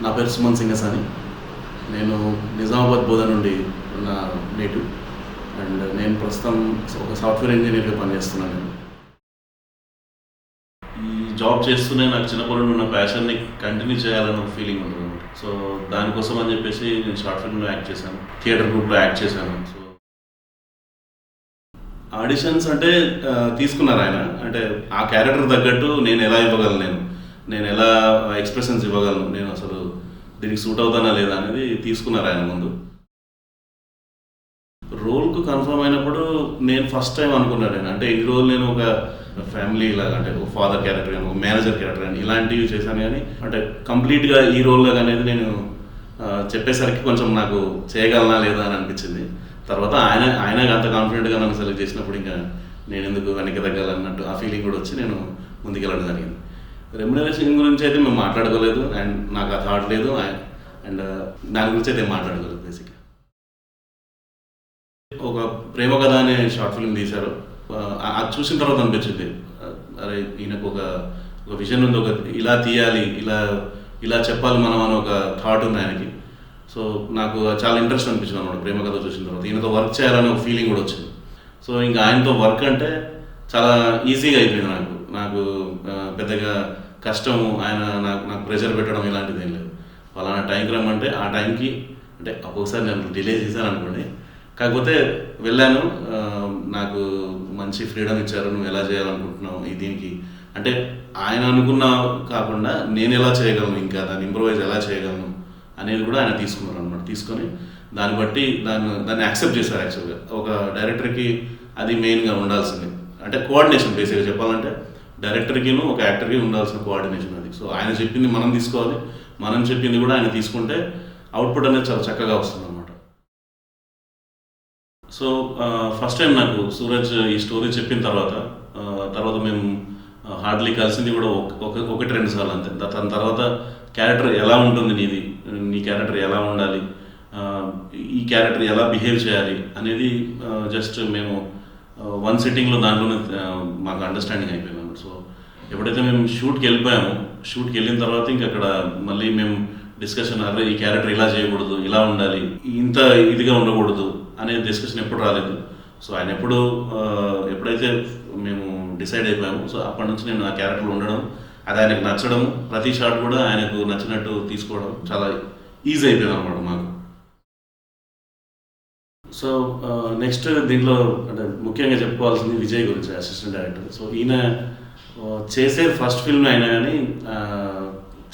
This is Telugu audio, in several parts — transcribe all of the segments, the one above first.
నా పేరు సుమన్ సింగసాని. నేను నిజామాబాద్ బోధ నుండి నా నేటివ్ అండ్ నేను ప్రస్తుతం ఒక సాఫ్ట్వేర్ ఇంజనీర్గా పనిచేస్తున్నాను. నేను ఈ జాబ్ చేస్తూనే నాకు చిన్నప్పటి నుండి ఉన్న ప్యాషన్ని కంటిన్యూ చేయాలని ఒక ఫీలింగ్ ఉంటుంది. సో దానికోసం అని చెప్పేసి నేను షార్ట్ ఫిల్మ్లో యాక్ట్ చేశాను, థియేటర్ గ్రూప్లో యాక్ట్ చేశాను. సో ఆడిషన్స్ అంటే తీసుకున్నారు ఆయన, అంటే ఆ క్యారెక్టర్ తగ్గట్టు నేను ఎలా ఇవ్వగలను, నేను ఎలా ఎక్స్ప్రెషన్స్ ఇవ్వగలను, నేను అసలు దీనికి సూట్ అవుతానా లేదా అనేది తీసుకున్నారు ఆయన ముందు. రోల్కు కన్ఫర్మ్ అయినప్పుడు నేను ఫస్ట్ టైం అనుకున్నాను నేను, అంటే ఈ రోజు నేను ఒక ఫ్యామిలీ లాగా, అంటే ఒక ఫాదర్ క్యారెక్టర్ కానీ ఒక మేనేజర్ క్యారెక్టర్ కానీ ఇలాంటివి చేశాను. కానీ అంటే కంప్లీట్గా ఈ రోల్లో అనేది నేను చెప్పేసరికి కొంచెం నాకు చేయగలనా లేదా అని అనిపించింది. తర్వాత ఆయన అంత కాన్ఫిడెంట్గా నన్ను సెలెక్ట్ చేసినప్పుడు ఇంకా నేను ఎందుకు వెనక్కి తగ్గాలన్నట్టు ఆ ఫీలింగ్ కూడా వచ్చి నేను ముందుకెళ్ళడం జరిగింది. రెమ్యునరేషన్ గురించి అయితే మేము మాట్లాడుకోలేదు అండ్ నాకు ఆ థాట్ లేదు అండ్ దాని గురించి అయితే మాట్లాడుకోలేదు. బేసిక్గా ఒక ప్రేమ కథ అనే షార్ట్ ఫిల్మ్ తీశారు. అది చూసిన తర్వాత అనిపించింది, అరే ఈయనకు ఒక విజన్ ఉంది, ఒక ఇలా తీయాలి, ఇలా చెప్పాలి మనం అని ఒక థాట్ ఉంది ఆయనకి. సో నాకు చాలా ఇంట్రెస్ట్ అనిపించింది అన్నమాట ప్రేమ కథ చూసిన తర్వాత. ఈయనతో వర్క్ చేయాలనే ఒక ఫీలింగ్ కూడా వచ్చింది. సో ఇంకా ఆయనతో వర్క్ అంటే చాలా ఈజీగా అయిపోయింది. నాకు పెద్దగా కష్టము, ఆయన నాకు ప్రెషర్ పెట్టడం ఇలాంటిది ఏం లేదు. ఫలానా టైంకి రమ్మంటే ఆ టైంకి, అంటే ఒక్కొక్కసారి నేను డిలే చేశాను అనుకోండి, కాకపోతే వెళ్ళాను. నాకు మంచి ఫ్రీడమ్ ఇచ్చారు, నువ్వు ఎలా చేయాలనుకుంటున్నావు దీనికి, అంటే ఆయన అనుకున్న కాకుండా నేను ఎలా చేయగలను, ఇంకా దాన్ని ఇంప్రూవైజ్ ఎలా చేయగలను అనేది కూడా ఆయన తీసుకున్నారు అనమాట. తీసుకొని దాన్ని బట్టి దాన్ని యాక్సెప్ట్ చేశారు. యాక్చువల్గా ఒక డైరెక్టర్కి అది మెయిన్గా ఉండాల్సింది, అంటే కోఆర్డినేషన్. బేసిక్గా చెప్పాలంటే డైరెక్టర్కిను ఒక యాక్టర్కి ఉండాల్సిన కోఆర్డినేషన్ అది. సో ఆయన చెప్పింది మనం తీసుకోవాలి, మనం చెప్పింది కూడా ఆయన తీసుకుంటే అవుట్పుట్ అనేది చాలా చక్కగా వస్తుంది అన్నమాట. సో ఫస్ట్ టైం నాకు సూరజ్ ఈ స్టోరీ చెప్పిన తర్వాత మేము హార్డ్లీ కలిసింది కూడా ఒకటి రెండు సార్లు అంతే. దాని తర్వాత క్యారెక్టర్ ఎలా ఉంటుంది నీ క్యారెక్టర్ ఎలా ఉండాలి, ఈ క్యారెక్టర్ ఎలా బిహేవ్ చేయాలి అనేది జస్ట్ మేము వన్ సిట్టింగ్లో దాంట్లోనే మాకు అండర్స్టాండింగ్ అయిపోయింది. సో ఎప్పుడైతే మేము షూట్కి వెళ్ళిన తర్వాత ఇంక అక్కడ మళ్ళీ మేము డిస్కషన్, అరే ఈ క్యారెక్టర్ ఇలా చేయకూడదు, ఇలా ఉండాలి, ఇంత ఇదిగా ఉండకూడదు అనే డిస్కషన్ ఎప్పుడు రాలేదు. సో ఆయన ఎప్పుడైతే మేము డిసైడ్ అయిపోయాము, సో అప్పటి నుంచి నేను ఆ క్యారెక్టర్లో ఉండడం, అది ఆయనకు నచ్చడం, ప్రతి షాట్ కూడా ఆయనకు నచ్చినట్టు తీసుకోవడం చాలా ఈజీ అయిపోయింది అన్నమాట మాకు. సో నెక్స్ట్ దీంట్లో అంటే ముఖ్యంగా చెప్పుకోవాల్సింది విజయ్ గురించి, అసిస్టెంట్ డైరెక్టర్. సో ఈయన చేసే ఫస్ట్ ఫిల్మ్ అయినా కానీ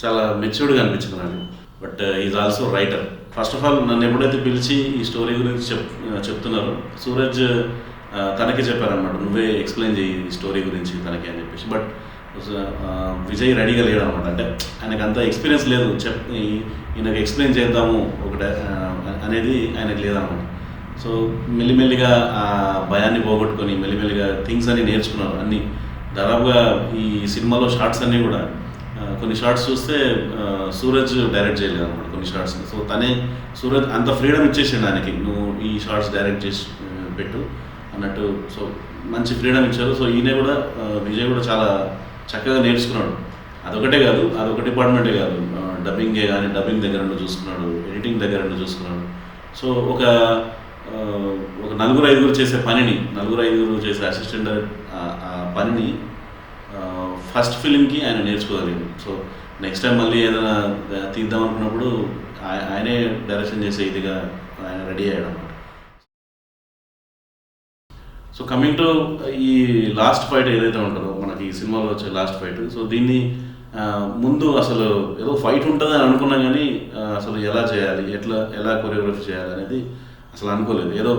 చాలా మెచ్యూర్డ్గా అనిపించింది నాకు. But is also writer. First of all నన్ను ఎప్పుడైతే పిలిచి ఈ స్టోరీ గురించి చెప్తున్నారో, సూరజ్ తనకి చెప్పారనమాట, నువ్వే ఎక్స్ప్లెయిన్ చేయి ఈ స్టోరీ గురించి తనకి అని చెప్పేసి. బట్ విజయ్ రెడీగా లేడు అనమాట, అంటే ఆయనకు అంత ఎక్స్పీరియన్స్ లేదు, ఈయనకు ఎక్స్ప్లెయిన్ చేద్దాము ఒకటే అనేది ఆయనకు లేదనమాట. సో మెల్లిమెల్లిగా ఆ భయాన్ని పోగొట్టుకొని మెల్లిమెల్లిగా థింగ్స్ అన్నీ నేర్చుకున్నారు. అన్నీ దాదాపుగా ఈ సినిమాలో షార్ట్స్ అన్నీ కూడా కొన్ని షార్ట్స్ చూస్తే సూరజ్ డైరెక్ట్ చేయలేదు అనమాట కొన్ని షార్ట్స్. సో సూరజ్ అంత ఫ్రీడమ్ ఇచ్చేసిండు ఆయనకి, నువ్వు ఈ షార్ట్స్ డైరెక్ట్ చేసి పెట్టు అన్నట్టు. సో మంచి ఫ్రీడమ్ ఇచ్చారు. సో విజయ్ కూడా చాలా చక్కగా నేర్చుకున్నాడు. అదొక డిపార్ట్మెంటే కాదు, డబ్బింగే కానీ డబ్బింగ్ దగ్గర నుండి చూసుకున్నాడు, ఎడిటింగ్ దగ్గర నుండి చూసుకున్నాడు. సో ఒక 4-5 చేసే అసిస్టెంట్ ఆ పనిని ఫస్ట్ ఫిలింకి ఆయన నేర్చుకోగలిగాడు. సో నెక్స్ట్ టైం మళ్ళీ ఏదైనా తీద్దాం అనుకున్నప్పుడు ఆయనే డైరెక్షన్ చేసే ఇదిగా ఆయన రెడీ అయ్యాడు అన్నమాట. సో కమింగ్ టు ఈ లాస్ట్ ఫైట్ ఏదైతే ఉంటుందో మనకి ఈ సినిమాలో వచ్చే లాస్ట్ ఫైట్, సో దీన్ని ముందు అసలు ఏదో ఫైట్ ఉంటుందని అనుకున్నాం, కానీ అసలు ఎలా చేయాలి, ఎలా కొరియోగ్రఫీ చేయాలి అనేది అసలు అనుకోలేదు. ఏదో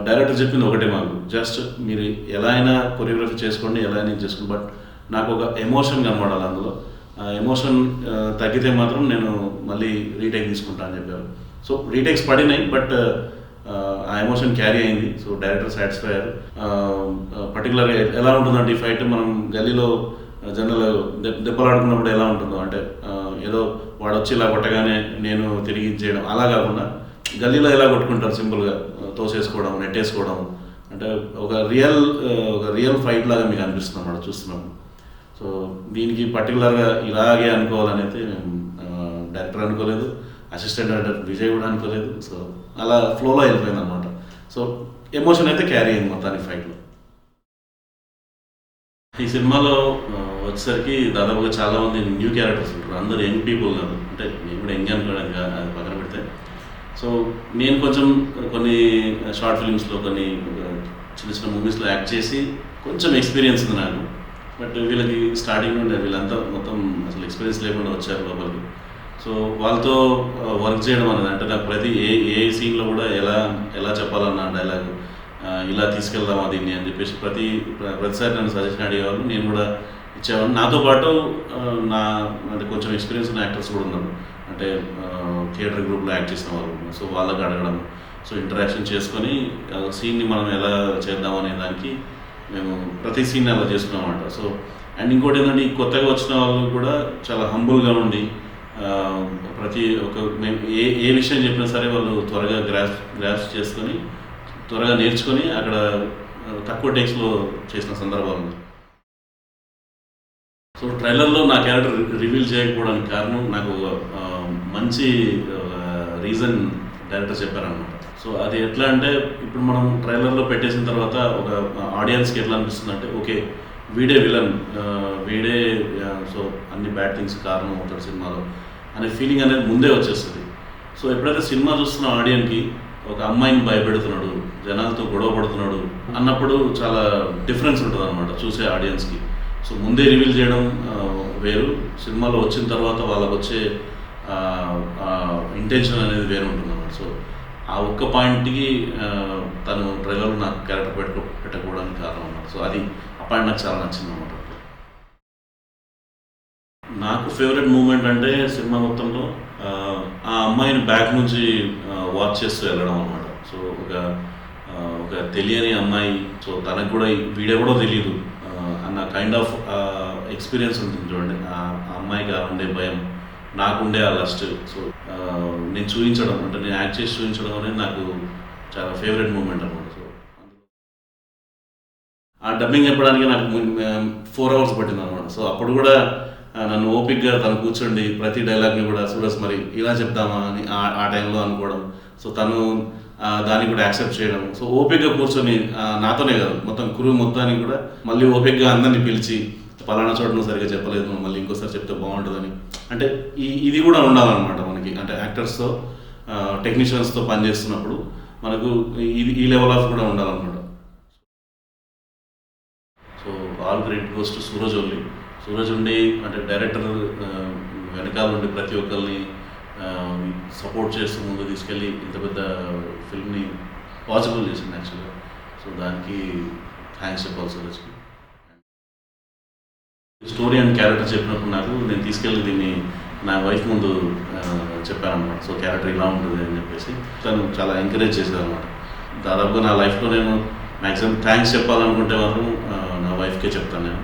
డైరెక్టర్ చెప్పింది ఒకటే మాకు, జస్ట్ మీరు ఎలా అయినా కొరియోగ్రఫీ చేసుకోండి, ఎలా అయినా చేసుకోండి, బట్ నాకు ఒక ఎమోషన్ కనబడాలి అందులో. ఎమోషన్ తగ్గితే మాత్రం నేను మళ్ళీ రీటేక్ తీసుకుంటాను అని చెప్పారు. సో రీటేక్స్ పడినాయి, బట్ ఆ ఎమోషన్ క్యారీ అయింది. సో డైరెక్టర్ సాటిస్ఫై అయ్యారు. పర్టికులర్గా ఎలా ఉంటుందంటే ఈ ఫైట్ మనం గల్లీలో జనరల్ దెబ్బలాడుకున్నప్పుడు ఎలా ఉంటుందో, అంటే ఏదో వాడు వచ్చి ఇలా కొట్టగానే నేను తిరిగి చేయడం అలా కాకుండా గల్లీలో ఎలా కొట్టుకుంటారు సింపుల్గా తోసేసుకోవడం, నెట్టేసుకోవడం, అంటే ఒక రియల్ ఫైట్ లాగా మీకు అనిపిస్తుంది అన్నమాట చూస్తున్నాము. సో దీనికి పర్టికులర్గా ఇలాగే అనుకోవాలనైతే మేము డైరెక్టర్ డైరెక్టర్ అనుకోలేదు, అసిస్టెంట్ డైరెక్టర్ విజయ్ కూడా అనుకోలేదు. సో అలా ఫ్లోలో వెళ్ళిపోయింది అనమాట. సో ఎమోషన్ అయితే క్యారీ అయింది మొత్తానికి ఫైట్లో. ఈ సినిమాలో వచ్చేసరికి దాదాపుగా చాలామంది న్యూ క్యారెక్టర్స్ ఉంటారు. అందరూ యంగ్ పీపుల్ కాదు, అంటే నేను కూడా యంగ్ అనుకోవడానికి అది పక్కన పెడితే. సో నేను కొంచెం కొన్ని షార్ట్ ఫిల్మ్స్లో కొన్ని చిన్న చిన్న మూవీస్లో యాక్ట్ చేసి కొంచెం ఎక్స్పీరియన్స్ ఉంది నాకు. బట్ వీళ్ళకి స్టార్టింగ్ నుండి వీళ్ళంతా మొత్తం అసలు ఎక్స్పీరియన్స్ లేకుండా వచ్చారు లోపలికి. సో వాళ్ళతో వర్క్ చేయడం అనేది, అంటే నాకు ప్రతి ఏ సీన్లో కూడా ఎలా చెప్పాలన్న డైలాగ్, ఇలా తీసుకెళ్దామా దీన్ని అని చెప్పేసి ప్రతిసారి నన్ను సజెషన్ అడిగేవాళ్ళు, నేను కూడా ఇచ్చేవాళ్ళు. నాతో పాటు అంటే కొంచెం ఎక్స్పీరియన్స్ ఉన్న యాక్టర్స్ కూడా ఉన్నారు, అంటే థియేటర్ గ్రూప్లో యాక్ట్ చేసిన వాళ్ళు. సో వాళ్ళకి అడగడం, సో ఇంటరాక్షన్ చేసుకొని సీన్ని మనం ఎలా చేద్దామనే దానికి మేము ప్రతి సీన్ అలా చేసుకున్నాం అన్నమాట. సో అండ్ ఇంకోటి ఏంటంటే, ఈ కొత్తగా వచ్చిన వాళ్ళు కూడా చాలా హంబుల్గా ఉండి ప్రతి మేము ఏ విషయం చెప్పినా సరే వాళ్ళు త్వరగా గ్రాస్ చేసుకొని త్వరగా నేర్చుకొని అక్కడ తక్కువ టేక్స్లో చేసిన సందర్భాలు ఉన్నాయి. సో ట్రైలర్లో నా క్యారెక్టర్ రివీల్ చేయకపోవడానికి కారణం, నాకు మంచి రీజన్ డైరెక్టర్ చెప్పారనమాట. సో అది ఎట్లా అంటే, ఇప్పుడు మనం ట్రైలర్లో పెట్టేసిన తర్వాత ఒక ఆడియన్స్కి ఎట్లా అనిపిస్తుంది అంటే, ఓకే వీడే విలన్, వీడే సో అన్ని బ్యాడ్ థింగ్స్ కారణం అవుతాడు సినిమాలో అనే ఫీలింగ్ అనేది ముందే వచ్చేస్తుంది. సో ఎప్పుడైతే సినిమా చూస్తున్న ఆడియన్కి ఒక అమ్మాయిని భయపెడుతున్నాడు, జనాలతో గొడవ పడుతున్నాడు అన్నప్పుడు చాలా డిఫరెన్స్ ఉంటుంది అనమాట చూసే ఆడియన్స్కి. సో ముందే రివీల్ చేయడం వేరు, సినిమాలో వచ్చిన తర్వాత వాళ్ళకు వచ్చే ఇంటెన్షన్ అనేది వేరు ఉంటుంది అన్నమాట. సో ఆ ఒక్క పాయింట్కి తను ట్రైలర్లో నాకు క్యారెక్టర్ పెట్టకపోవడానికి కారణం అన్నమాట. సో అది ఆ పాయింట్ నాకు చాలా నచ్చింది అన్నమాట. నాకు ఫేవరెట్ మూమెంట్ అంటే సినిమా మొత్తంలో ఆ అమ్మాయిని బ్యాక్ నుంచి వాచ్ చేస్తూ వెళ్ళడం అనమాట. సో ఒక తెలియని అమ్మాయి, సో తనకు కూడా వీడియో కూడా తెలియదు అన్న కైండ్ ఆఫ్ ఎక్స్పీరియన్స్ ఉంటుంది చూడండి. ఆ అమ్మాయికి ఉండే భయం, నాకుండే ఆ లస్ట్, సో నేను చూపించడం, అంటే నేను యాక్ట్ చేసి చూపించడం అనేది నాకు చాలా ఫేవరెట్ మూమెంట్ అనమాట. సో ఆ డబ్బింగ్ చెప్పడానికి నాకు 4 hours పట్టింది అనమాట. సో అప్పుడు కూడా నన్ను ఓపిక్గా తను కూర్చోండి ప్రతి డైలాగ్ని కూడా సూరజ్ మరి ఇలా చెప్తామా అని ఆ టైంలో అనుకోవడం. సో తను దాన్ని కూడా యాక్సెప్ట్ చేయడం. సో ఓపిక్గా కూర్చొని నాతోనే కాదు మొత్తం క్రూ మొత్తానికి కూడా మళ్ళీ ఓపిక్గా అందరినీ పిలిచి, పలానా చోట నువ్వు సరిగ్గా చెప్పలేదు, మళ్ళీ ఇంకోసారి చెప్తే బాగుంటుందని. అంటే ఇది కూడా ఉండాలన్నమాట మనకి, అంటే యాక్టర్స్తో టెక్నీషియన్స్తో పనిచేస్తున్నప్పుడు మనకు ఈ లెవెల్ ఆఫ్ కూడా ఉండాలన్నమాట. So all credit goes to Suraj ఉండి, అంటే డైరెక్టర్ వెనకాల ఉండి ప్రతి ఒక్కరిని సపోర్ట్ చేస్తూ ముందు తీసుకెళ్ళి ఇంత పెద్ద ఫిల్మ్ని పాసిబుల్ చేసింది యాక్చువల్గా. సో దానికి థ్యాంక్స్ చెప్పాలి సూరజ్కి. స్టోరీ అండ్ క్యారెక్టర్ చెప్పినప్పుడు నేను తీసుకెళ్ళి దీన్ని నా వైఫ్ ముందు చెప్పాను అనమాట. సో క్యారెక్టర్ ఇలా ఉంటుంది అని చెప్పేసి తను చాలా ఎంకరేజ్ చేసేది అనమాట. దాదాపుగా నా లైఫ్లో నేను మ్యాక్సిమం థ్యాంక్స్ చెప్పాలనుకుంటే మాత్రం నా వైఫ్కే చెప్తాను నేను.